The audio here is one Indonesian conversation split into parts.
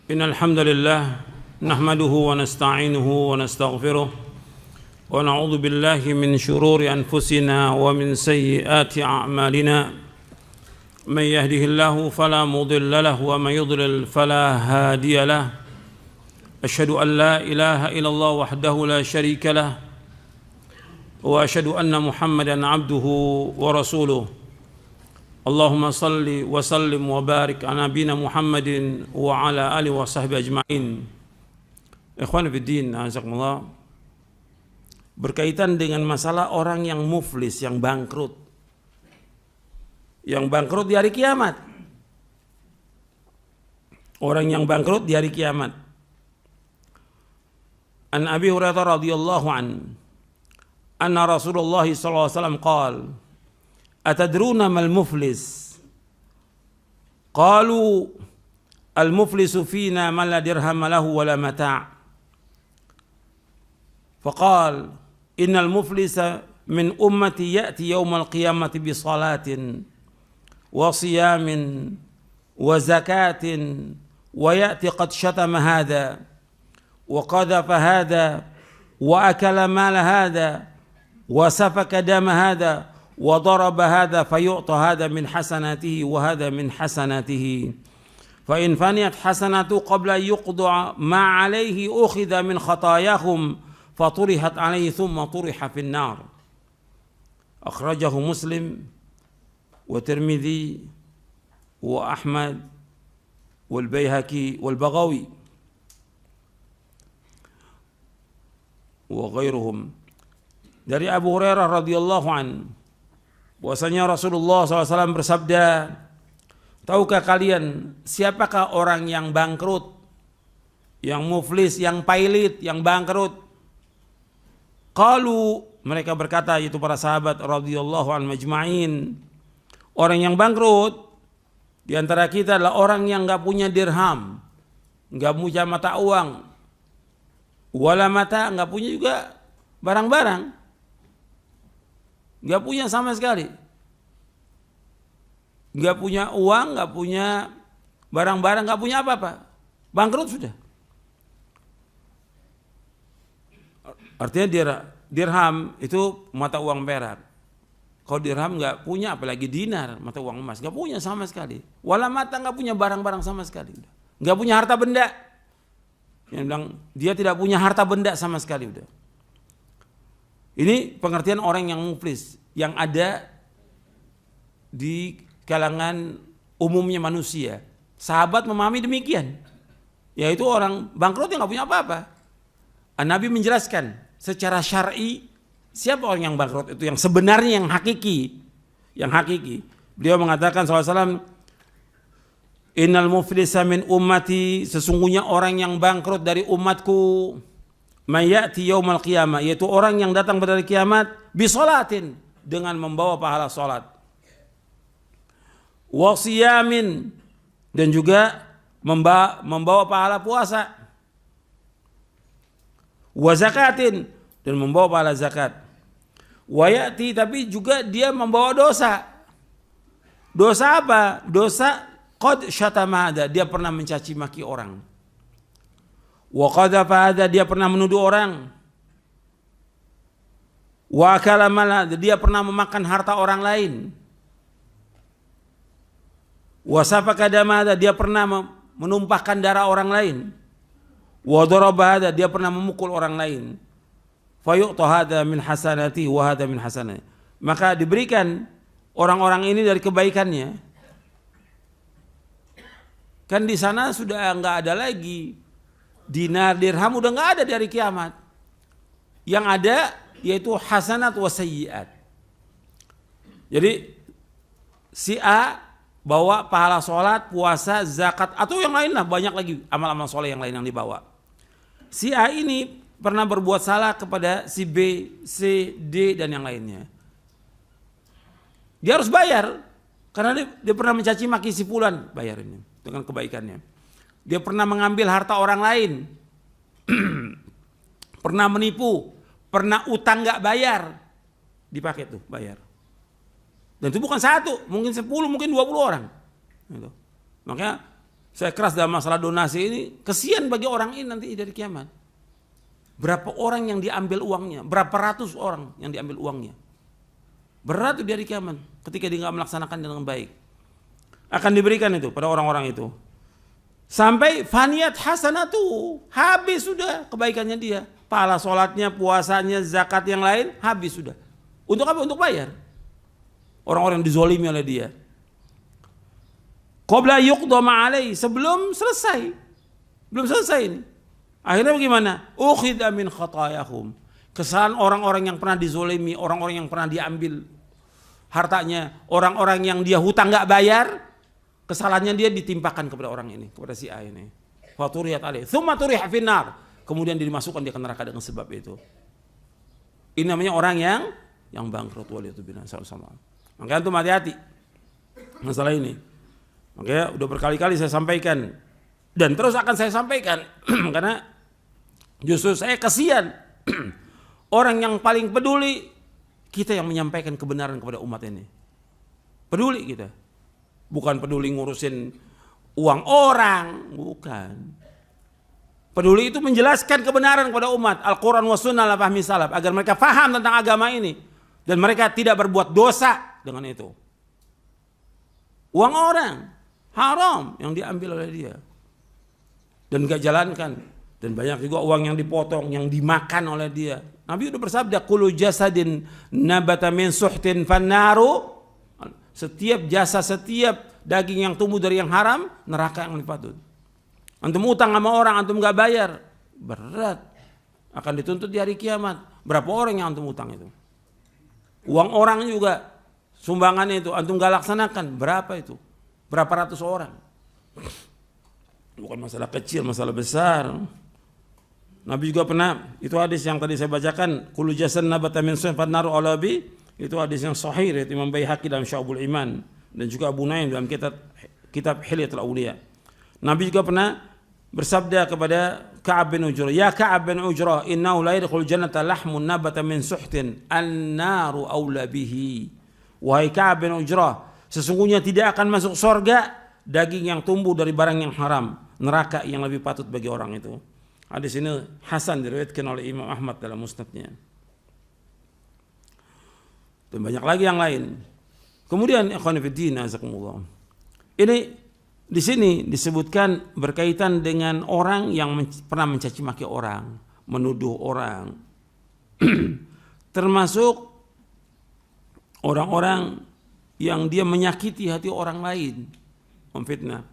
إن الحمد لله نحمده ونستعينه ونستغفره ونعوذ بالله من شرور أنفسنا ومن سيئات أعمالنا من يهده الله فلا مضل له ومن يضلل فلا هادي له أشهد أن لا إله إلا الله وحده لا شريك له وأشهد أن محمدا عبده ورسوله Allahumma salli wa sallim wa barik ala nabiyina Muhammadin wa ala alihi wa sahbihi ajma'in. Ikhwan fiddin, azakumullah. Berkaitan dengan masalah orang yang muflis, yang bangkrut. Yang bangkrut di hari kiamat. Orang yang bangkrut di hari kiamat. An Abi Hurairah radhiyallahu an anna Rasulullah sallallahu alaihi wasallam qala Atadruna mal muflis? Qalu al muflisu fina man la dirham lahu wala mata'. Faqal innal muflisa min ummati ya'ti yawmal qiyamati bi salatin wa siyamin wa zakatin wa ya'ti qad shatama hadha wa qadhafa hadha wa akala mal hadha wa safaka dama hadha وضرب هذا فيعطى هذا من حسناته وهذا من حسناته فإن فنيت حسناته قبل أن يقضى ما عليه أخذ من خطاياهم فطرحت عليه ثم طرح في النار أخرجه مسلم والترمذي وأحمد والبيهقي والبغوي وغيرهم. Dari Abu Hurairah radhiyallahu anhu bahwasanya Rasulullah SAW bersabda, tahukah kalian siapakah orang yang bangkrut, yang muflis, yang pailit, yang bangkrut? Qalu, mereka berkata, yaitu para sahabat radhiyallahu anhum majma'in, orang yang bangkrut di antara kita adalah orang yang enggak punya dirham, enggak punya mata uang, wala mata, enggak punya juga barang-barang. Nggak punya sama sekali, nggak punya uang, nggak punya barang-barang, nggak punya apa-apa, bangkrut sudah. Artinya dirham itu mata uang perak. Kalau dirham nggak punya, apalagi dinar, mata uang emas, nggak punya sama sekali. Wala mata, nggak punya barang-barang sama sekali, nggak punya harta benda. Yang bilang dia tidak punya harta benda sama sekali udah. Ini pengertian orang yang muflis, yang ada di kalangan umumnya manusia. Sahabat memahami demikian, yaitu orang bangkrut yang nggak punya apa-apa. Nabi menjelaskan secara syar'i siapa orang yang bangkrut itu, yang sebenarnya, yang hakiki, yang hakiki. Beliau mengatakan SAW, Innal muflisa min ummati, sesungguhnya orang yang bangkrut dari umatku, mayati yaumal qiyamah, yaitu orang yang datang pada hari kiamat bisolatin, dengan membawa pahala salat, wasiyamin, dan juga membawa pahala puasa, wa zakatin, dan membawa pahala zakat, wayati, tapi juga dia membawa dosa. Dosa apa? Dosa qad syatama hada, dia pernah mencaci maki orang. Wa qadhafa hadza, dia pernah menuduh orang. Wa akala mal, dia pernah memakan harta orang lain. Wa safaka dama, dia pernah menumpahkan darah orang lain. Wa daraba hadza, dia pernah memukul orang lain. Fa yu'ta hadza min hasanati wa hadza min hasanati, maka diberikan orang-orang ini dari kebaikannya. Kan di sana sudah enggak ada lagi dinar, dirham, udah nggak ada dari kiamat. Yang ada yaitu hasanat wa sayyiat. Jadi si A bawa pahala sholat, puasa, zakat, atau yang lain lah, banyak lagi amal-amal soleh yang lain yang dibawa. Si A ini pernah berbuat salah kepada si B, C, D, dan yang lainnya. Dia harus bayar karena dia pernah mencaci maki si fulan, bayar ini dengan kebaikannya. Dia pernah mengambil harta orang lain, pernah menipu, pernah utang nggak bayar, dipakai tuh bayar. Dan itu bukan satu, mungkin 10, mungkin 20 orang. Gitu. Makanya saya keras dalam masalah donasi ini, kesian bagi orang ini nanti dari kiamat. Berapa orang yang diambil uangnya, berapa ratus orang yang diambil uangnya. Berat itu dari kiamat ketika dia nggak melaksanakan dengan baik. Akan diberikan itu pada orang-orang itu. Sampai faniyat hasanatu, habis sudah kebaikannya dia. Pahala sholatnya, puasanya, zakat yang lain, habis sudah. Untuk apa? Untuk bayar orang-orang yang dizolimi oleh dia. Qabla yuqda ma'alai, sebelum selesai. Belum selesai ini. Akhirnya bagaimana? Ukhidha min khatayahum. Kesalahan orang-orang yang pernah dizolimi, orang-orang yang pernah diambil hartanya, orang-orang yang dia hutang enggak bayar, kesalahannya dia ditimpakan kepada orang ini, kepada si A ini. Faturiyat alaih, tsumma turiha finnar. Kemudian dimasukkan dia ke neraka dengan sebab itu. Ini namanya orang yang bangkrut, waliyatubillah sama-sama. Makanya antum hati-hati masalah ini. Makanya udah berkali-kali saya sampaikan dan terus akan saya sampaikan karena justru saya kasihan orang yang paling peduli kita yang menyampaikan kebenaran kepada umat ini. Peduli kita. Bukan peduli ngurusin uang orang, bukan. Peduli itu menjelaskan kebenaran kepada umat, Al-Quran wa sunnah la fahmi salaf, agar mereka faham tentang agama ini dan mereka tidak berbuat dosa dengan itu. Uang orang haram yang diambil oleh dia dan gak jalankan, dan banyak juga uang yang dipotong, yang dimakan oleh dia. Nabi udah bersabda, kullu jasadin nabata min suhtin fannaru, setiap jasa, setiap daging yang tumbuh dari yang haram, neraka yang dipatut. Antum utang sama orang, antum gak bayar, berat, akan dituntut di hari kiamat. Berapa orang yang antum utang itu? Uang orang juga, sumbangan itu antum gak laksanakan, berapa itu? Berapa ratus orang? Bukan masalah kecil, masalah besar. Nabi juga pernah, itu hadis yang tadi saya bacakan, kullu jasan nabata min suhtin fannaru aula bi, itu hadis yang sahih dari Imam Baihaqi dalam Syu'abul Iman dan juga Abu Nuaim dalam kitab Hilyatul Awliya. Nabi juga pernah bersabda kepada Ka'ab bin Ujrah, ya Ka'ab bin Ujrah, innahu la yadkhul jannata lahmun nabata min suhtin, an-naru aula bihi. Wahai Ka'ab bin Ujrah, sesungguhnya tidak akan masuk surga daging yang tumbuh dari barang yang haram, neraka yang lebih patut bagi orang itu. Hadis ini hasan diriwayatkan oleh Imam Ahmad dalam musnadnya. Dan banyak lagi yang lain. Kemudian ikhwan fillah azakumullah. Ini di sini disebutkan berkaitan dengan orang yang pernah mencaci maki orang, menuduh orang. Termasuk orang-orang yang dia menyakiti hati orang lain, memfitnah.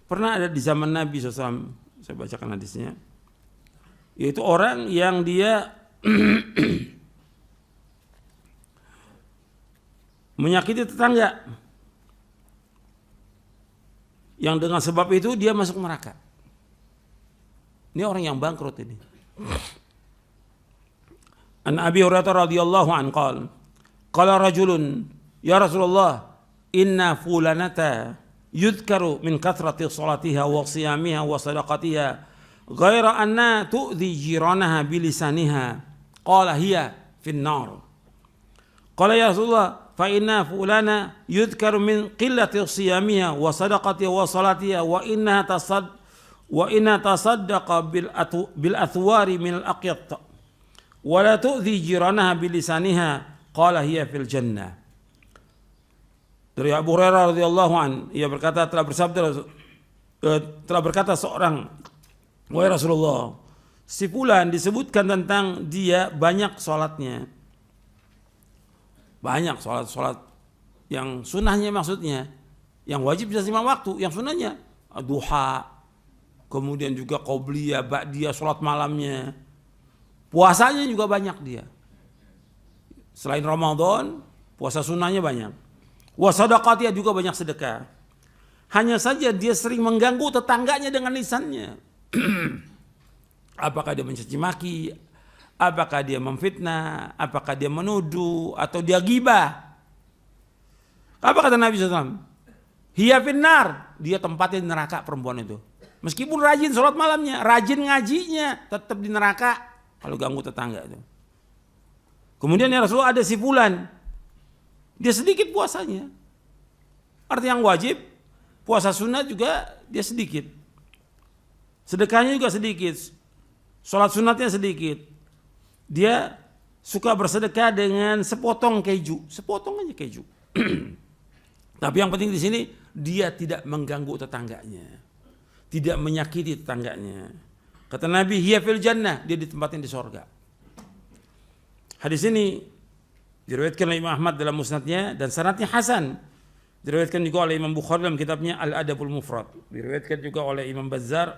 Pernah ada di zaman Nabi SAW, saya bacakan hadisnya, yaitu orang yang dia menyakiti tetangga, yang dengan sebab itu dia masuk neraka. Ini orang yang bangkrut ini. An Abi Hurairah radhiyallahu anhu qala rajulun, ya Rasulullah, inna fulanata yudhkaru min kathrati salatiha wa siyamiha wa sadaqatiha ghaira anna tu'dhi jiranaha bilisaniha qala hiya fin nar. Qala ya Rasulullah, fa inna fulana yudhkaru min qillati siyamiha wa sadaqatiha wa salatiha wa inna tasaddaqa bil athwari min al aqyat wa la tu'dhi jiranaha bilisaniha qala hiya fil jannah. Dari Abu Hurairah radhiyallahu an, ia berkata telah berkata seorang, wahai Rasulullah, si fulan disebutkan tentang dia banyak sholatnya, banyak sholat yang sunnahnya, maksudnya yang wajib bisa 5 waktu, yang sunnahnya duha, kemudian juga qobliyah, ba'diyah, sholat malamnya, puasanya juga banyak dia. Selain Ramadan, puasa sunnahnya banyak. Wa sadaqatiyah, juga banyak sedekah. Hanya saja dia sering mengganggu tetangganya dengan lisannya. Apakah dia mencaci maki, apakah dia memfitnah, apakah dia menuduh, atau dia ghibah. Apa kata Nabi SAW? Hiya finnar, dia tempatnya di neraka perempuan itu. Meskipun rajin sholat malamnya, rajin ngajinya, tetap di neraka kalau ganggu tetangga itu. Kemudian ya Rasulullah, ada si fulan, dia sedikit puasanya. Artinya yang wajib, puasa sunnah juga dia sedikit. Sedekahnya juga sedikit. Sholat sunatnya sedikit. Dia suka bersedekah dengan sepotong keju, sepotong aja keju. Tapi yang penting di sini dia tidak mengganggu tetangganya, tidak menyakiti tetangganya. Kata Nabi, hiya fil jannah, dia ditempatin di sorga. Hadis ini diriwayatkan oleh Imam Ahmad dalam musnadnya dan sanadnya hasan. Diriwayatkan juga oleh Imam Bukhari dalam kitabnya Al-Adabul Mufrad. Diriwayatkan juga oleh Imam Bazzar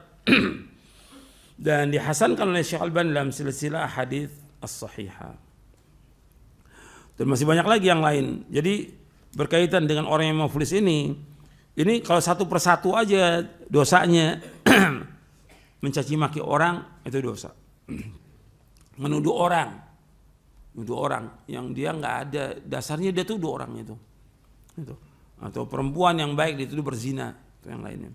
dan dihasankan oleh Syekh Al-Albani dalam silsilah hadis as-sahihah. Dan masih banyak lagi yang lain. Jadi berkaitan dengan orang yang muflis ini kalau satu persatu aja dosanya mencaci maki orang itu dosa. Menuduh orang yang dia nggak ada dasarnya, dia tuduh orang itu. Atau perempuan yang baik dituduh berzina, itu yang lainnya.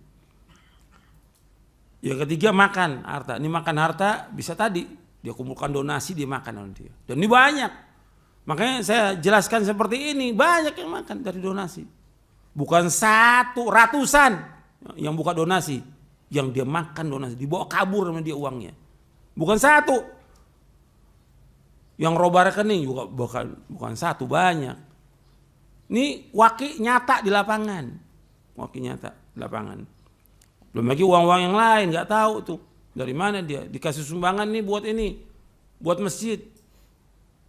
Yang ketiga makan harta. Ini makan harta bisa tadi dia kumpulkan donasi, dia makan oleh dia. Dan ini banyak. Makanya saya jelaskan seperti ini, banyak yang makan dari donasi. Bukan satu, ratusan yang buka donasi, yang dia makan donasi, dibawa kabur sama dia uangnya. Bukan satu. Yang roba rekening juga bukan satu, banyak. Ini waki nyata di lapangan. Waki nyata di lapangan. Belum lagi uang-uang yang lain, nggak tahu tuh dari mana dia dikasih sumbangan nih buat ini, buat masjid,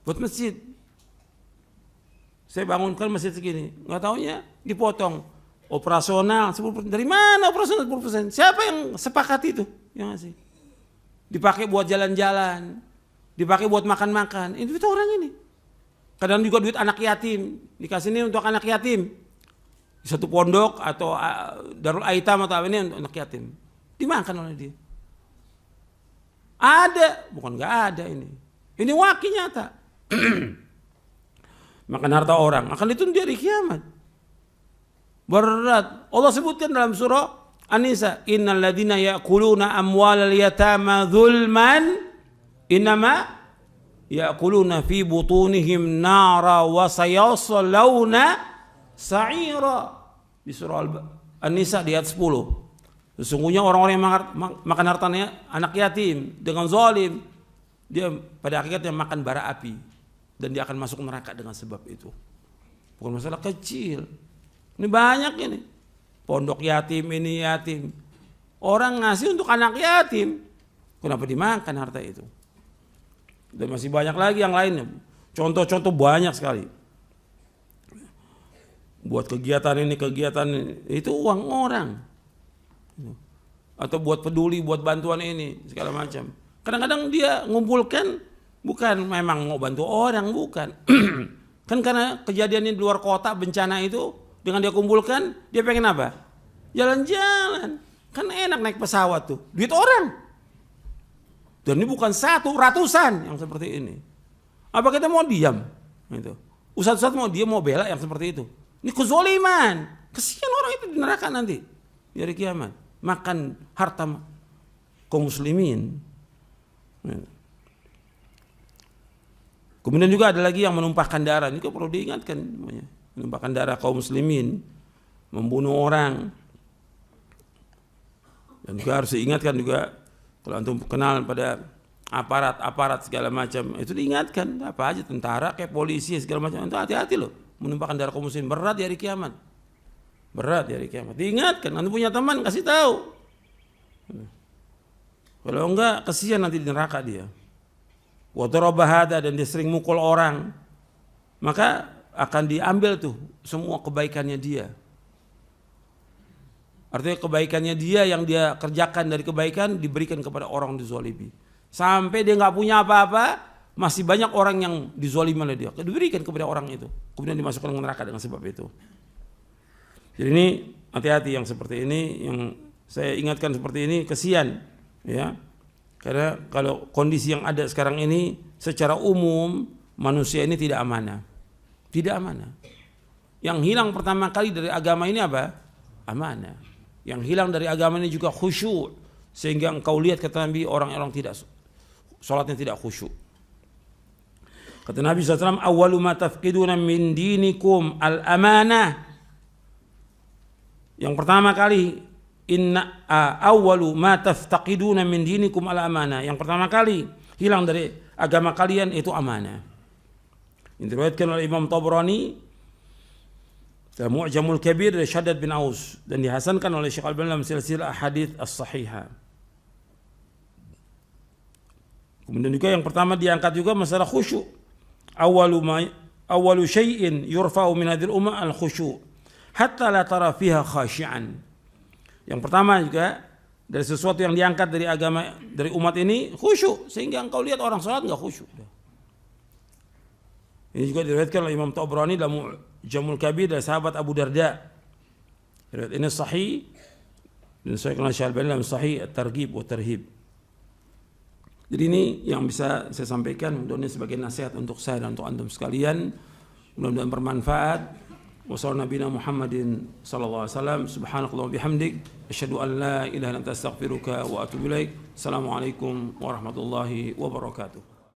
buat masjid. Saya bangunkan masjid segini, nggak taunya dipotong operasional 10%. Dari mana operasional 10%? Siapa yang sepakat itu? Yang ngasih. Dipakai buat jalan-jalan, dipakai buat makan-makan. Ini duit orang ini. Kadang juga duit anak yatim, dikasih ini untuk anak yatim. Di satu pondok atau Darul Aitam atau apa ini untuk anak yatim. Dimakan oleh dia. Ada, bukan nggak ada ini. Ini wakil nyata. Makan harta orang akan dituntut di hari kiamat. Berat. Allah sebutkan dalam surah An-Nisa, innal ladzina ya'kuluna amwalal yatama dzulman innama ya'kuluna fi butunihim nara wa sayaslawna sa'ira. Di surah An-Nisa di ayat 10. Sesungguhnya orang-orang yang makan hartanya anak yatim dengan zalim, dia pada akhirnya makan bara api. Dan dia akan masuk neraka dengan sebab itu. Bukan masalah kecil. Ini banyak ini. Pondok yatim, ini yatim. Orang ngasih untuk anak yatim. Kenapa dimakan harta itu? Dan masih banyak lagi yang lainnya. Contoh-contoh banyak sekali. Buat kegiatan ini, itu uang orang. Atau buat peduli, buat bantuan ini, segala macam. Kadang-kadang dia ngumpulkan bukan memang mau bantu orang, bukan. Kan karena kejadian ini di luar kota, bencana itu, dengan dia kumpulkan, dia pengen apa? Jalan-jalan. Kan enak naik pesawat tuh, duit orang. Dan ini bukan satu, ratusan yang seperti ini. Apa kita mau diam? Gitu. Ustaz-ustaz dia mau bela yang seperti itu. Ini kezoliman. Kesian orang itu di neraka nanti. Di hari kiamat. Makan harta kaum muslimin. Kemudian juga ada lagi yang menumpahkan darah. Ini perlu diingatkan. Menumpahkan darah kaum muslimin. Membunuh orang. Dan juga harus diingatkan juga. Kalau antum kenal pada aparat segala macam. Itu diingatkan. Apa aja tentara kayak polisi segala macam. Itu hati-hati loh. Menumpahkan darah kaum muslimin. Berat di hari kiamat. Berat di hari kiamat. Diingatkan. Antum punya teman kasih tahu. Kalau enggak kesian nanti di neraka dia. Wadarabahada, dan dia sering mukul orang, maka akan diambil tuh semua kebaikannya dia. Artinya kebaikannya dia yang dia kerjakan dari kebaikan diberikan kepada orang dizalimi. Sampai dia nggak punya apa-apa, masih banyak orang yang dizalimi oleh dia. Diberikan kepada orang itu, kemudian dimasukkan ke neraka dengan sebab itu. Jadi ini hati-hati yang seperti ini, yang saya ingatkan seperti ini, kesian, ya. Karena kalau kondisi yang ada sekarang ini secara umum manusia ini tidak amanah. Tidak amanah. Yang hilang pertama kali dari agama ini apa? Amanah. Yang hilang dari agama ini juga khusyuk. Sehingga engkau lihat kata Nabi orang-orang tidak salatnya tidak khusyuk. Kata Nabi SAW, awwalu ma tafqiduna min dinikum al-amanah. Yang pertama kali inna awwalu ma taftaqiduna min dinikum al-amanah. Yang pertama kali hilang dari agama kalian itu amanah. Ini diriwayatkan oleh Imam Tabrani dalam Mu'jamul Kabir dari Shaddad bin Aus dan dihasankan oleh Syekh Al-Albani dalam silsilah hadits as-sahihah. Kemudian juga yang pertama diangkat juga masalah khusyuk. Awwalu syai'in yurfa'u min hadhil ummah al-khusyu' hatta la tara fiha khashi'an. Yang pertama juga dari sesuatu yang diangkat dari agama dari umat ini khusyuk, sehingga engkau lihat orang salat enggak khusyuk. Ini juga diriwayatkan oleh Imam Tabrani dalam Jamul Kabir dari sahabat Abu Darda. Riwayat ini sahih dan Syekh Al-Albani dalam Sahih At-Targhib wa Tarhib. Jadi ini yang bisa saya sampaikan, mudah-mudahan sebagai nasihat untuk saya dan untuk antum sekalian, mudah-mudahan bermanfaat. Wassallallahu nabiyana Muhammadin sallallahu alaihi wasallam, subhanakallahumma bihamdik, asyhadu an la ilaha illa anta astaghfiruka wa atubu ilaik. Assalamualaikum warahmatullahi wabarakatuh.